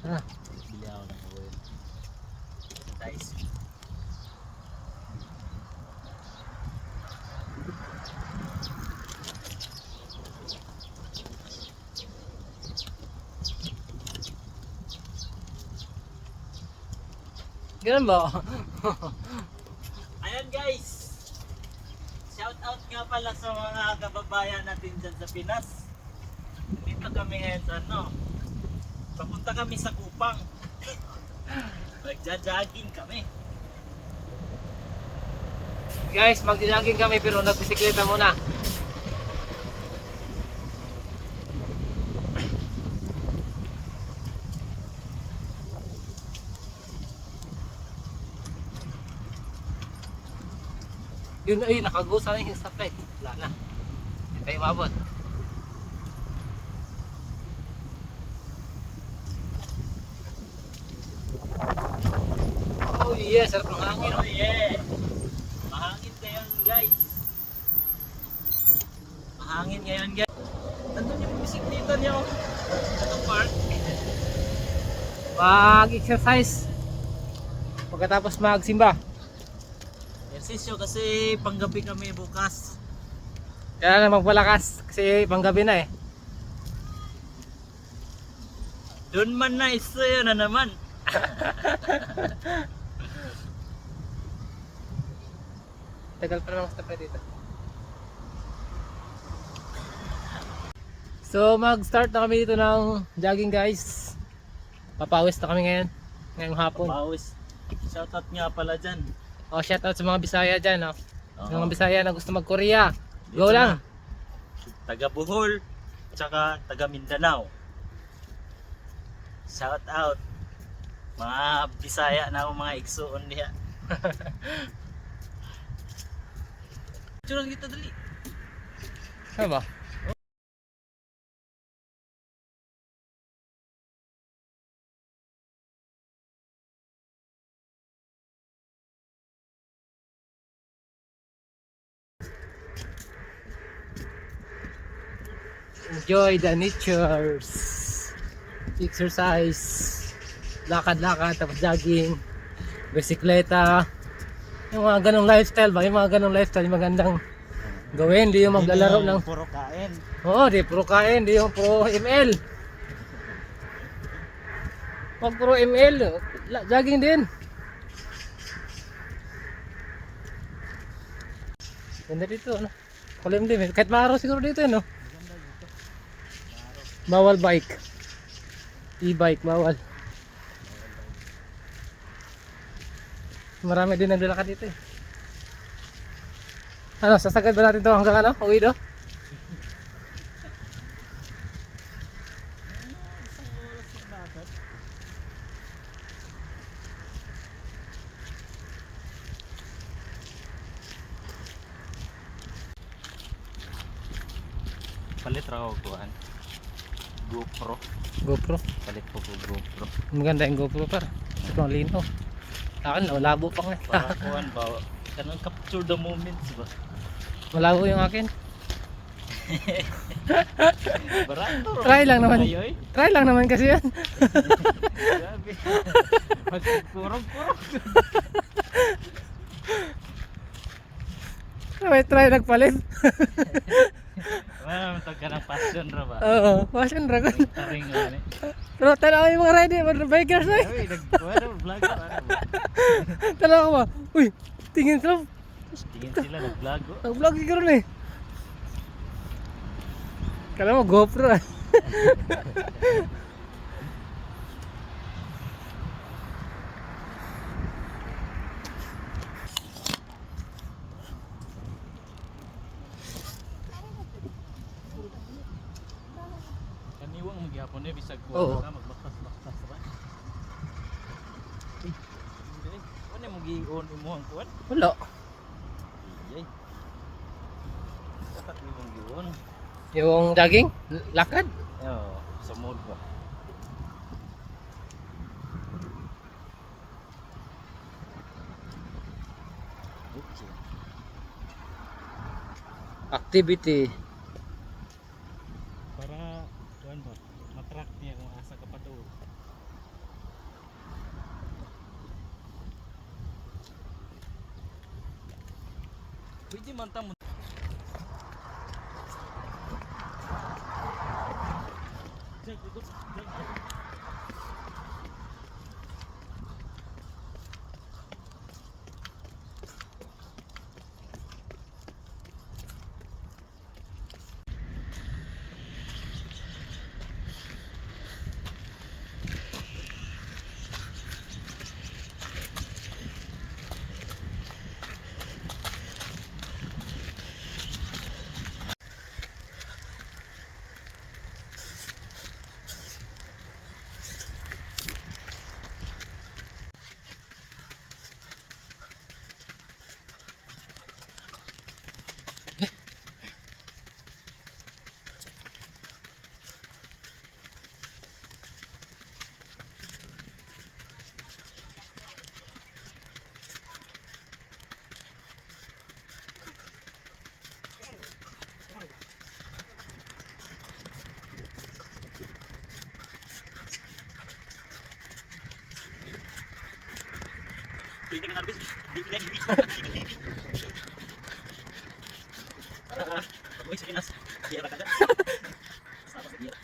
Ah. Bili ako ng oil. Guys. Ganun ba? Ayan guys. Shout out nga pala sa mga kababayan natin dyan sa Pinas. Dito kami ngayon sa papunta kami sa Kupang. Magja-jogging kami. Guys, magdi-jogging kami pero nagbisikleta muna. Yun ay nakagusa na yung stoplight. Wala na. Hindi tayo mabot. Oh yes, sarap ng hangin. Oh yeah. Mahangin ngayon guys. Mahangin ngayon guys. Nandun yung bisikleta niyo. Sa park. Mag-exercise. Pagkatapos magsimba. Ersisyo kasi panggabi kami bukas. Kaya na magpalakas kasi panggabi na eh. Doon man na iso na naman. Tagal pa naman stoplight dito. So mag-start na kami dito ng jogging guys. Papawis na kami ngayon. Ngayong hapon. Pawis. Shoutout nga pala dyan. Oh, shoutout sa mga Bisaya dyan. Oh. Sa Oo. mga Bisaya na gusto mag-Korea. Go Dito lang. Taga Bohol, tsaka taga Mindanao. Shout out. Mga Bisaya na ako, mga igsuon niya. Turan kita dali. Ano ba? Enjoy the natures. Exercise. Lakad-lakad, tapos jogging. Bisikleta. Yung mga ganong lifestyle ba? Yung mga ganong lifestyle, yung magandang gawin. Hindi yung maglalaro ng... Puro kain. Oo, di puro kain, di yung puro ML. Pag puro ML, jogging din. Ganda dito, ano? Kulimlim, kahit maaraw siguro dito, ano? Bawal bike. E-bike, bawal. Marami din naglalakad dito eh. Ano, sasagad ba natin to hanggang ano? Uwi do? Palit raw ko GoPro. GoPro. Palit po ko GoPro. Maganda yung GoPro par. Sobrang lino. Akin, malabo pa nga. Para kuhan ba? Kanang capture the moments ba? Malabo yung akin. Barato. Try lang naman. Ayoy. Try lang naman kasi yan. Grabe. Magkurog-kurog. Try nagpalit. Wala naman ka ng passion ra ba? Oo, fashion dragon. Taring nga ni. Pero tanaw yung mga rider, mga bikers na eh. Ay, nag-ano, vlogger ano ba? Tanaw ko ba? Uy, tingin sila. Tingin sila nag-vlog. Nag-vlog siguro na eh. Kala mo GoPro ah. Kaniwang magyapon eh bisag Oo. ko ka magbaktas-baktas ba? Hindi. Ano mo gi-on imuhang kuan? Wala. Iyay. Dapat mo mong gi-on. Yung jogging, lakad. Oo, sa mall ba? Okay. Activity. Para kuan ba? Matrack niya kung asa ka pa doon. Pwede man tamo. Pwede ka nabis. Uy, sa Pinas. Iya ka kada. Sama sa iya.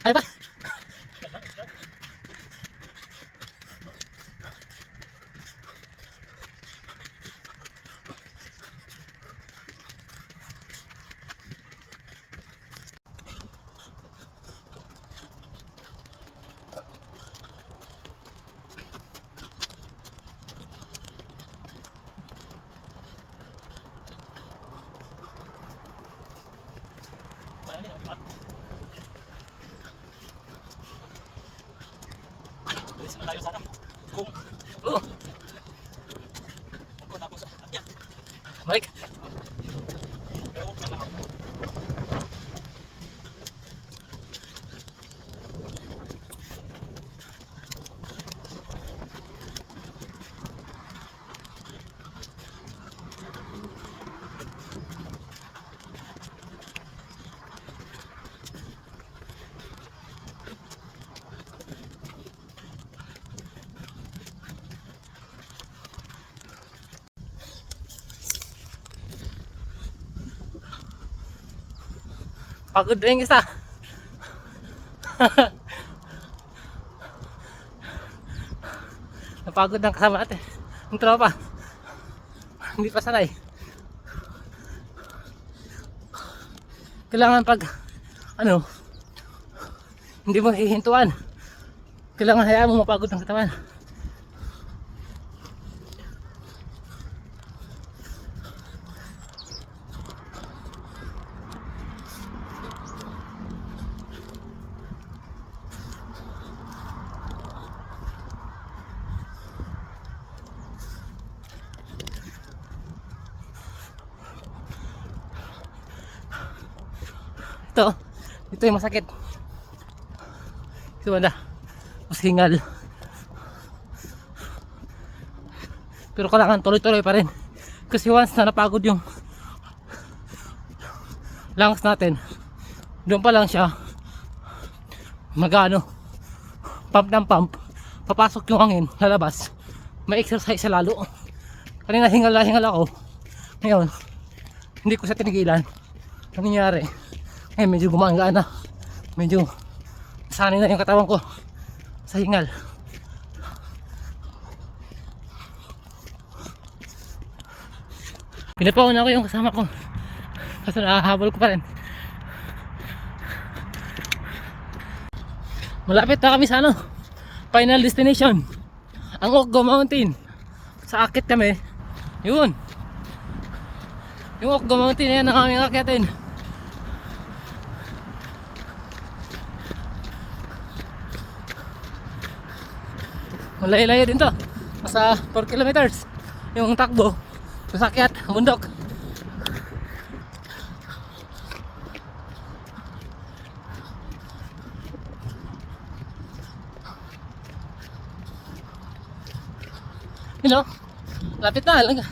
Ay ba? Bilis na tayo sana. Kung Oh, kung tapos yan. Mike. Pero wag na. Pagod na yung isa. Napagod ng kasama natin. Ang tropa. Hindi pa sanay. Kailangan pag hindi mo hihintuan. Kailangan hayaan mo mapagod ng katawan. Ito yung masakit. Ito banda. Mas hingal. Pero kailangan tuloy-tuloy pa rin. Kasi once na napagod yung lungs natin, doon pa lang siya pump ng pump. Papasok yung hangin, lalabas. May exercise sa lalo. Kanina hingal ako. Ngayon, hindi ko siya tinigilan. Ano nangyari? Medyo gumagaan na. Medyo sanay na yung katawan ko sa hingal. Pinapauna ko yung kasama ko kasi nakahabol ko pa rin. Malapit na kami sa final destination, ang Oggo Mountain. Sa akit kami Yun. Yung Okgo Mountain na yan ang aming akyatin. Malayo-layo din to. Nasa 4 kilometers yung takbo. Sasakyat, bundok. You know, lapit na lang.